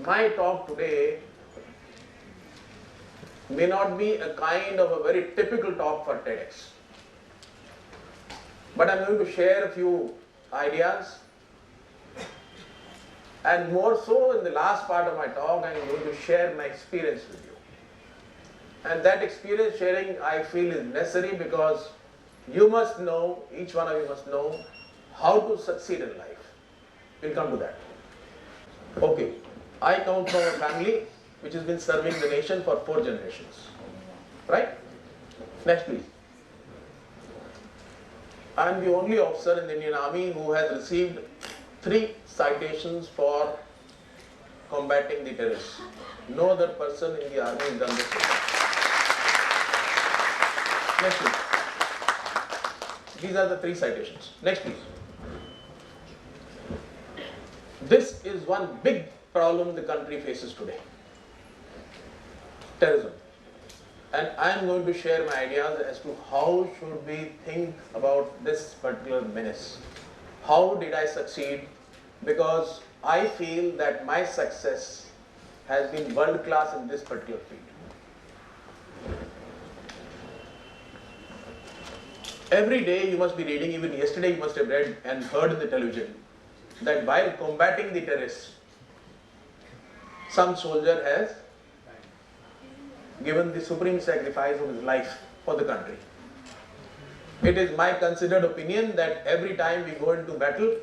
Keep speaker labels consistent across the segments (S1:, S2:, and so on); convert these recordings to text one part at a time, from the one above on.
S1: My talk today may not be a kind of a very typical talk for TEDx, but I'm going to share a few ideas, and more so in the last part of my talk I'm going to share my experience with you. And that experience sharing I feel is necessary because you must know, each one of you must know how to succeed in life. We'll come to that. Okay, I come from a family which has been serving the nation for 4 generations. Right? Next please. I am the only officer in the Indian Army who has received 3 citations for combating the terrorists. No other person in the army has done this. Next please. These are the 3 citations. Next please. This is one big problem the country faces today. Terrorism. And I am going to share my ideas as to how should we think about this particular menace. How did I succeed? Because I feel that my success has been world class in this particular field. Every day you must be reading, even yesterday you must have read and heard in the television, that while combating the terrorists, some soldier has given the supreme sacrifice of his life for the country. It is my considered opinion that every time we go into battle,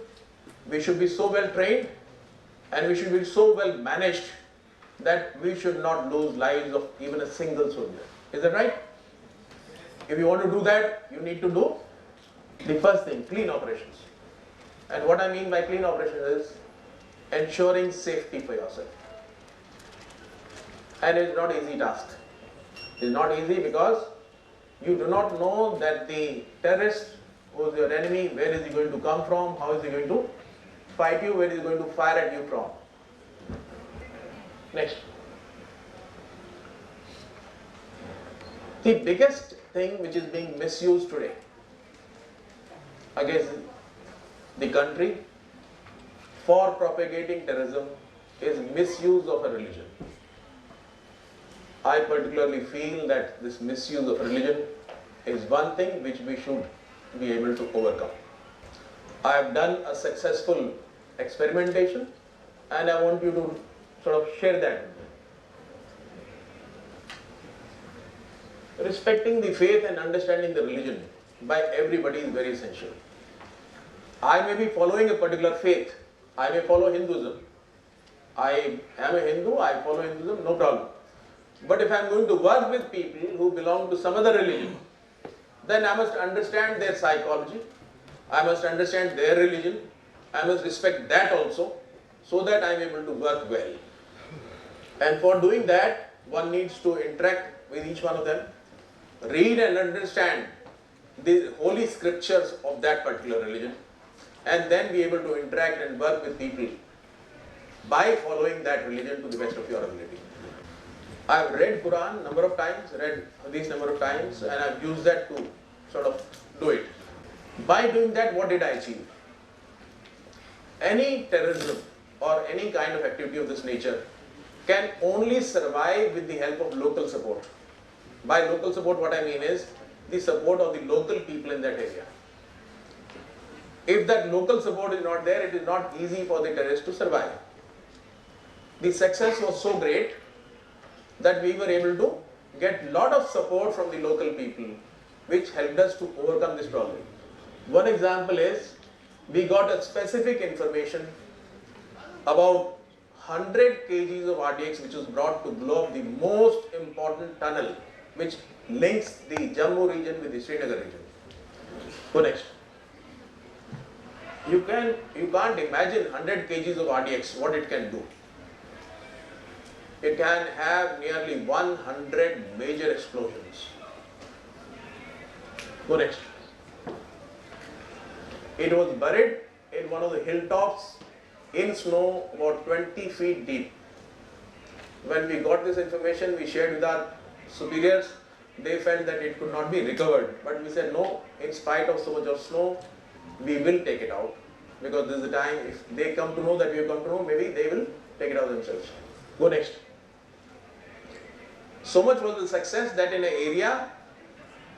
S1: we should be so well trained and we should be so well managed that we should not lose lives of even a single soldier. Is that right? If you want to do that, you need to do the first thing, clean operations. And what I mean by clean operations is ensuring safety for yourself. And it is not an easy task. It is not easy because you do not know that the terrorist who is your enemy, where is he going to come from, how is he going to fight you, where is he going to fire at you from. Next. The biggest thing which is being misused today against the country for propagating terrorism is misuse of a religion. I particularly feel that this misuse of religion is one thing which we should be able to overcome. I have done a successful experimentation and I want you to sort of share that with me. Respecting the faith and understanding the religion by everybody is very essential. I may be following a particular faith. I may follow Hinduism. I am a Hindu, I follow Hinduism, no problem. But if I am going to work with people who belong to some other religion, then I must understand their psychology, I must understand their religion, I must respect that also, so that I am able to work well. And for doing that, one needs to interact with each one of them, read and understand the holy scriptures of that particular religion, and then be able to interact and work with people by following that religion to the best of your ability. I have read Quran number of times, read Hadith number of times, and I have used that to sort of do it. By doing that, what did I achieve? Any terrorism or any kind of activity of this nature can only survive with the help of local support. By local support, what I mean is the support of the local people in that area. If that local support is not there, it is not easy for the terrorists to survive. The success was so great that we were able to get a lot of support from the local people, which helped us to overcome this problem. One example is, we got a specific information about 100 kgs of RDX which was brought to blow up the most important tunnel which links the Jammu region with the Srinagar region. Go next. You can't imagine 100 kgs of RDX, what it can do. It can have nearly 100 major explosions. Go next. It was buried in one of the hilltops in snow about 20 feet deep. When we got this information, we shared with our superiors. They felt that it could not be recovered. But we said no, in spite of so much of snow, we will take it out. Because this is the time, if they come to know that we have come to know, maybe they will take it out themselves. Go next. So much was the success that in an area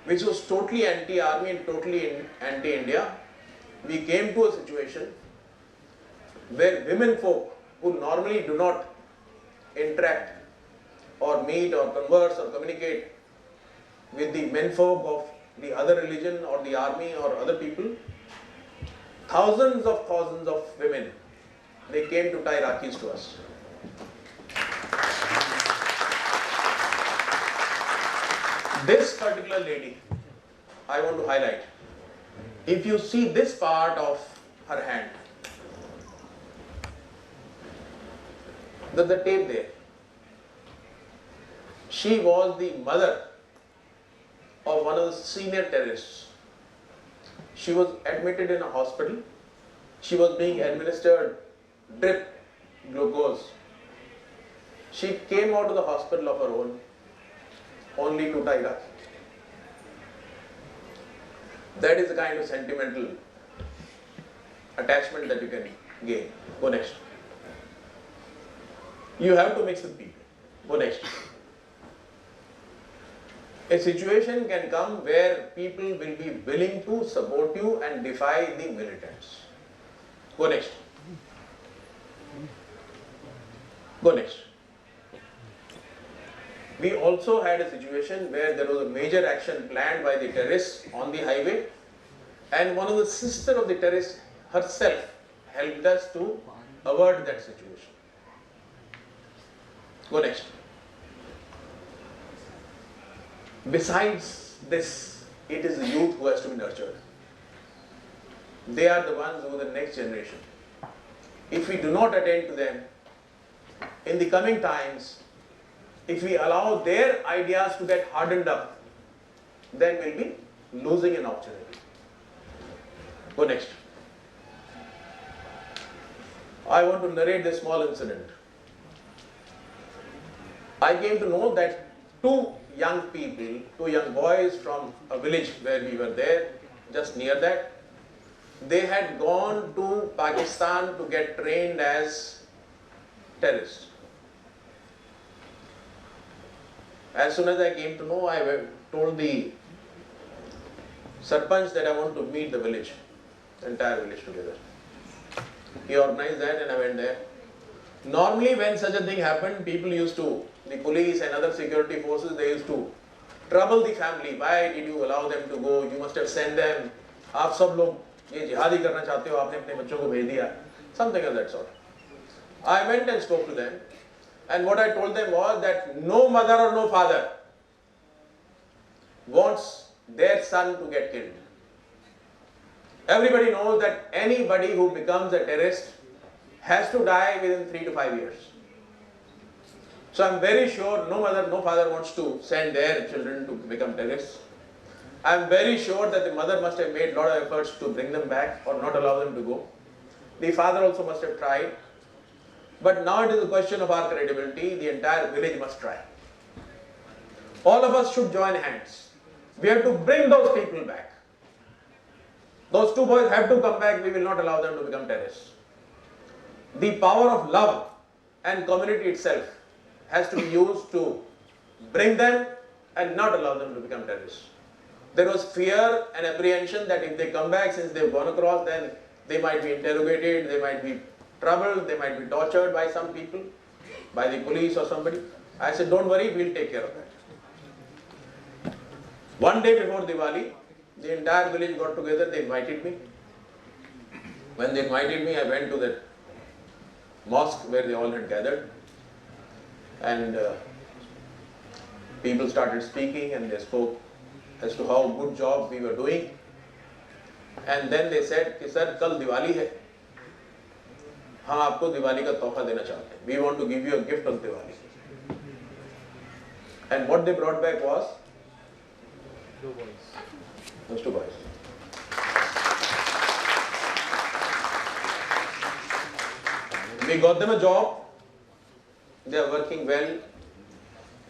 S1: which was totally anti-army and totally anti-India, we came to a situation where women folk who normally do not interact or meet or converse or communicate with the men folk of the other religion or the army or other people, thousands of women, they came to tie Rakhis to us. This particular lady, I want to highlight. If you see this part of her hand, the tape there, she was the mother of one of the senior terrorists. She was admitted in a hospital. She was being administered drip glucose. She came out of the hospital of her own, only to tie Rakhi. That is the kind of sentimental attachment that you can gain. Go next. You have to mix with people. Go next. A situation can come where people will be willing to support you and defy the militants. Go next. Go next. We also had a situation where there was a major action planned by the terrorists on the highway, and one of the sisters of the terrorists herself helped us to avert that situation. Go next. Besides this, it is the youth who has to be nurtured. They are the ones who are the next generation. If we do not attend to them, in the coming times, if we allow their ideas to get hardened up, then we'll be losing an opportunity. Go next. I want to narrate this small incident. I came to know that two young people, two young boys from a village where we were there, just near that, they had gone to Pakistan to get trained as terrorists. As soon as I came to know, I told the Sarpanch that I want to meet the village, the entire village together. He organized that and I went there. Normally when such a thing happened, people used to, the police and other security forces, they used to trouble the family. Why did you allow them to go? You must have sent them. आप सब लोग ये जिहादी करना चाहते हो, आपने अपने बच्चों को भेज दिया. Something of that sort. I went and spoke to them. And what I told them was that no mother or no father wants their son to get killed. Everybody knows that anybody who becomes a terrorist has to die within 3 to 5 years. So I'm very sure no mother, no father wants to send their children to become terrorists. I'm very sure that the mother must have made a lot of efforts to bring them back or not allow them to go. The father also must have tried. But now it is a question of our credibility. The entire village must try. All of us should join hands. We have to bring those people back. Those two boys have to come back. We will not allow them to become terrorists. The power of love and community itself has to be used to bring them and not allow them to become terrorists. There was fear and apprehension that if they come back, since they've gone across, then they might be interrogated, they might be troubled, they might be tortured by some people, by the police or somebody. I said, don't worry, we'll take care of that. One day before Diwali, the entire village got together, they invited me. When they invited me, I went to that mosque where they all had gathered, and people started speaking and they spoke as to how good job we were doing. And then they said, sir, kal Diwali hai. हम आपको दिवाली का तोहफा देना चाहते हैं. We want to give you a gift on Diwali. And what they brought back was those two boys. We got them a job. They are working well.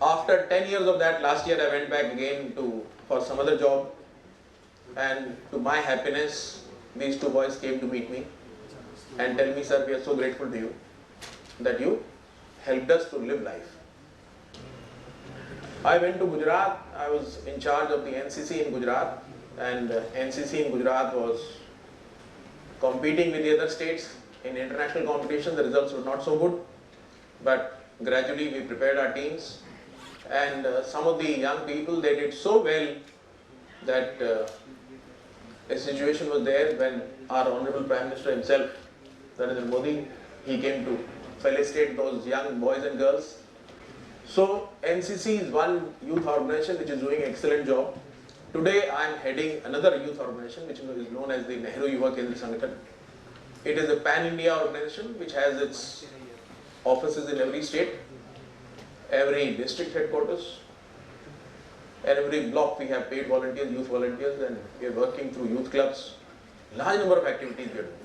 S1: After 10 years of that, last year I went back again for some other job. And to my happiness, these two boys came to meet me and tell me, sir, we are so grateful to you that you helped us to live life. I went to Gujarat. I was in charge of the NCC in Gujarat, and NCC in Gujarat was competing with the other states in international competition. The results were not so good, but gradually we prepared our teams, and some of the young people, they did so well that a situation was there when our Honorable Prime Minister himself, Narendra Modi, he came to felicitate those young boys and girls. So NCC is one youth organization which is doing an excellent job. Today I am heading another youth organization which is known as the Nehru Yuva Kendra Sangathan. It is a pan-India organization which has its offices in every state, every district headquarters, and every block we have paid volunteers, youth volunteers, and we are working through youth clubs. Large number of activities we are doing.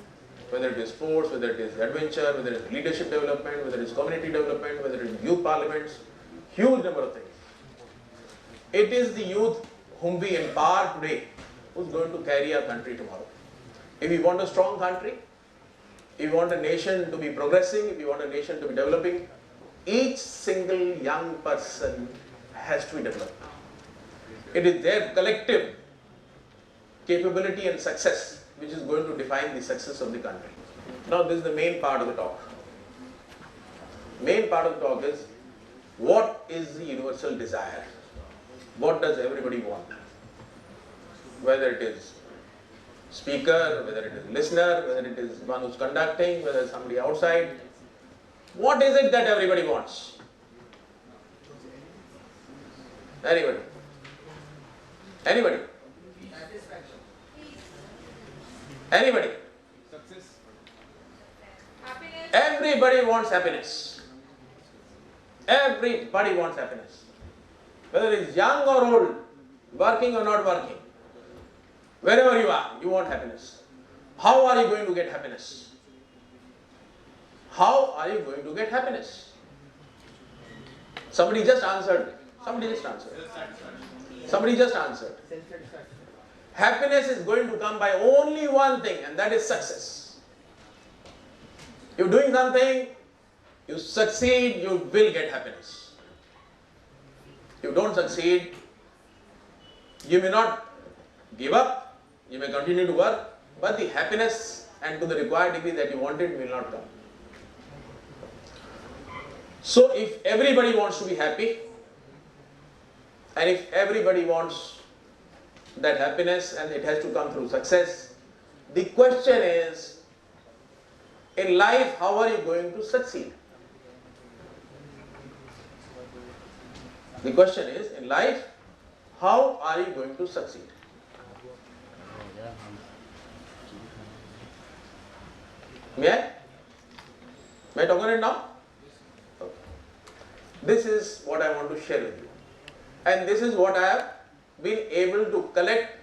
S1: Whether it is sports, whether it is adventure, whether it is leadership development, whether it is community development, whether it is youth parliaments, huge number of things. It is the youth whom we empower today who is going to carry our country tomorrow. If we want a strong country, if we want a nation to be progressing, if we want a nation to be developing, each single young person has to be developed. It is their collective capability and success which is going to define the success of the country. Now this is the main part of the talk. Main part of the talk is, what is the universal desire? What does everybody want? Whether it is speaker, whether it is listener, whether it is one who's conducting, whether it's somebody outside, what is it that everybody wants? Anybody? Anybody? Anybody?
S2: Success.
S3: Happiness.
S1: Everybody wants happiness. Everybody wants happiness. Whether it's young or old, working or not working, wherever you are, you want happiness. How are you going to get happiness? How are you going to get happiness? Somebody just answered. Somebody just answered. Somebody just answered. Happiness is going to come by only one thing, and that is success. You're doing something, you succeed, you will get happiness. You don't succeed, you may not give up, you may continue to work, but the happiness and to the required degree that you wanted will not come. So if everybody wants to be happy, and if everybody wants that happiness and it has to come through success, the question is, in life, how are you going to succeed? The question is, in life, how are you going to succeed? May I? May I talk on it now? Okay. This is what I want to share with you. And this is what I have been able to collect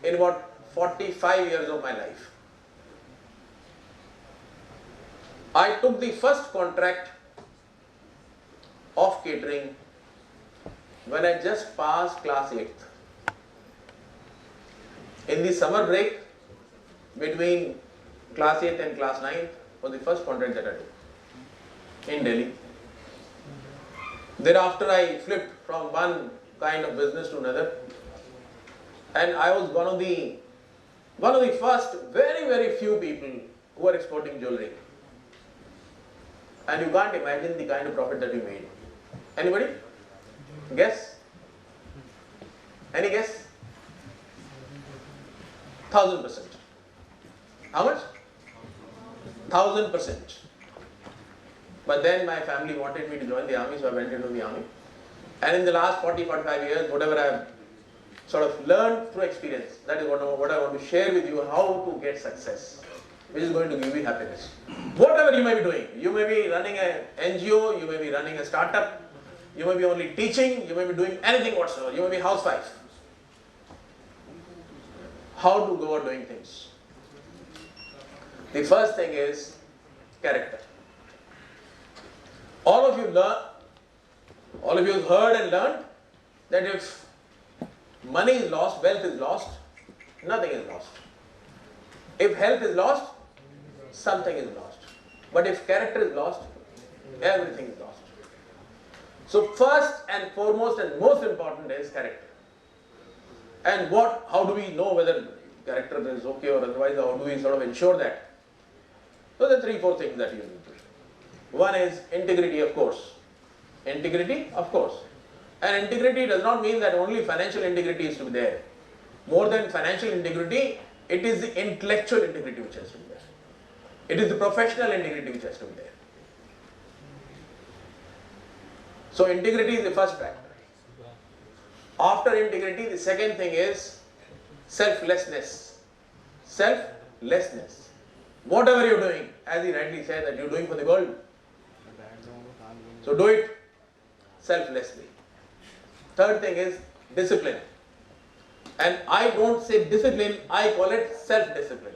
S1: in about 45 years of my life. I took the first contract of catering when I just passed class 8th. In the summer break between class 8th and class 9th was the first contract that I took in Delhi. Thereafter I flipped from one kind of business to another, and I was one of the first very few people who were exporting jewelry. And you can't imagine the kind of profit that we made. Anybody? Guess? Any guess? 1000%. How much? 1000%. But then my family wanted me to join the army, so I went into the army. And in the last 40-45 years, whatever I have sort of learned through experience, that is what I want to share with you, how to get success, which is going to give you happiness. Whatever you may be doing, you may be running an NGO, you may be running a startup, you may be only teaching, you may be doing anything whatsoever, you may be housewife. How to go about doing things? The first thing is character. All of you have heard and learned that if money is lost, wealth is lost, nothing is lost. If health is lost, something is lost. But if character is lost, Everything is lost. So first and foremost and most important is character. And how do we know whether character is okay or otherwise, how do we sort of ensure that? So there are 3-4 things that you need to do. One is integrity, of course. Integrity, of course. And integrity does not mean that only financial integrity is to be there. More than financial integrity, it is the intellectual integrity which has to be there. It is the professional integrity which has to be there. So integrity is the first factor. After integrity, the second thing is selflessness. Selflessness. Whatever you're doing, as he rightly said, that you're doing for the world. So do it selflessly. Third thing is discipline. And I don't say discipline, I call it self-discipline.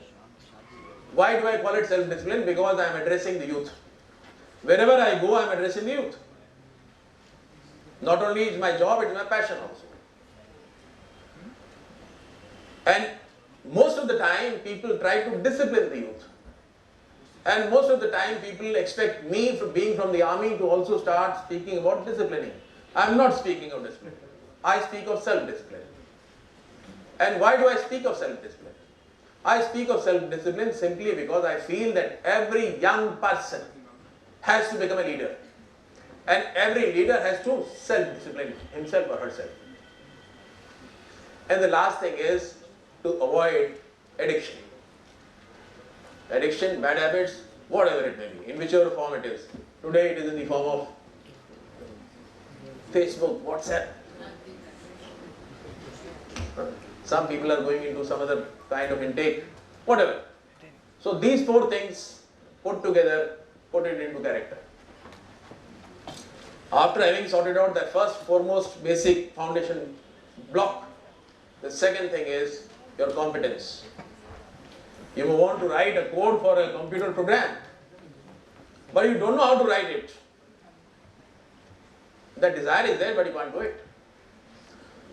S1: Why do I call it self-discipline? Because I am addressing the youth. Wherever I go, I am addressing the youth. Not only is my job, it is my passion also. And most of the time, people try to discipline the youth. And most of the time, people expect me, from being from the army, to also start speaking about disciplining. I am not speaking of discipline. I speak of self-discipline. And why do I speak of self-discipline? I speak of self-discipline simply because I feel that every young person has to become a leader. And every leader has to self-discipline himself or herself. And the last thing is to avoid addiction. Addiction, bad habits, whatever it may be, in whichever form it is. Today it is in the form of Facebook, WhatsApp. Some people are going into some other kind of intake, whatever. So these 4 things put together, put it into character. After having sorted out that first, foremost, basic foundation block, the second thing is your competence. You may want to write a code for a computer program, but you don't know how to write it. The desire is there, but you can't do it.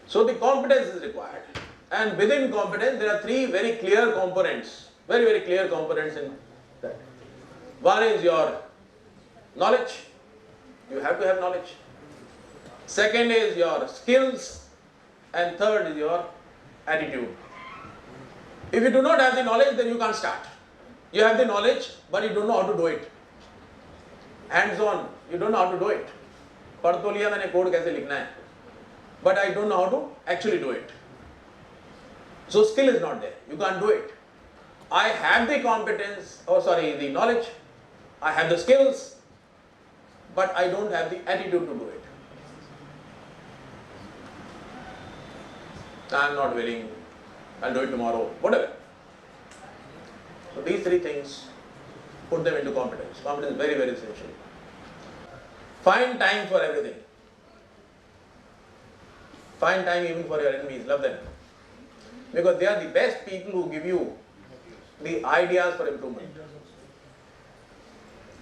S1: So the competence is required. And within competence, there are 3 very clear components, very clear components in that. One is your knowledge. You have to have knowledge. Second is your skills. And third is your attitude. If you do not have the knowledge, then you can't start. You have the knowledge, but you don't know how to do it. Hands on, you don't know how to do it. पढ़ तो लिया मैंने code कैसे लिखना है, but I don't know how to actually do it. So skill is not there. You can't do it. I have the competence, the knowledge. I have the skills, but I don't have the attitude to do it. I am not willing. I'll do it tomorrow. Whatever. So these 3 things, put them into competence. Competence is very essential. Find time for everything. Find time even for your enemies. Love them. Because they are the best people who give you the ideas for improvement.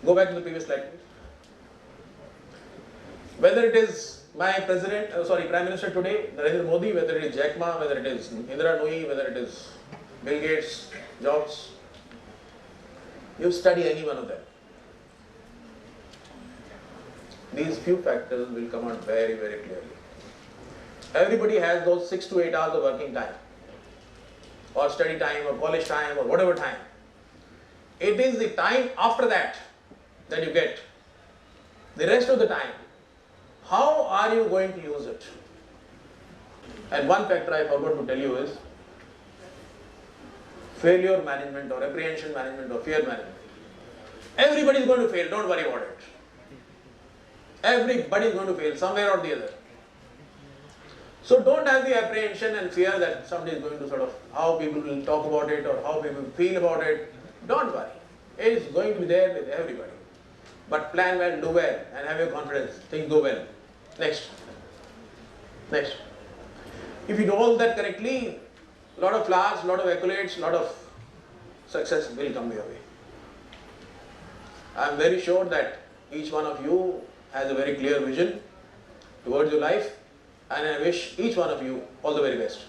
S1: Go back to the previous slide, please. Whether it is my Prime Minister today, Narendra Modi, whether it is Jack Ma, whether it is Indira Nooyi, whether it is Bill Gates, Jobs, you study any one of them. These few factors will come out very clearly. Everybody has those 6 to 8 hours of working time, or study time, or college time, or whatever time. It is the time after that that you get. The rest of the time, how are you going to use it? And one factor I forgot to tell you is failure management, or apprehension management, or fear management. Everybody is going to fail, don't worry about it. Everybody is going to fail somewhere or the other. So don't have the apprehension and fear that somebody is going to how people will talk about it or how people feel about it. Don't worry. It is going to be there with everybody. But plan well, do well, and have your confidence. Things go well. Next. If you do all that correctly, a lot of flowers, a lot of accolades, a lot of success will come your way. I am very sure that each one of you has a very clear vision towards your life, and I wish each one of you all the very best.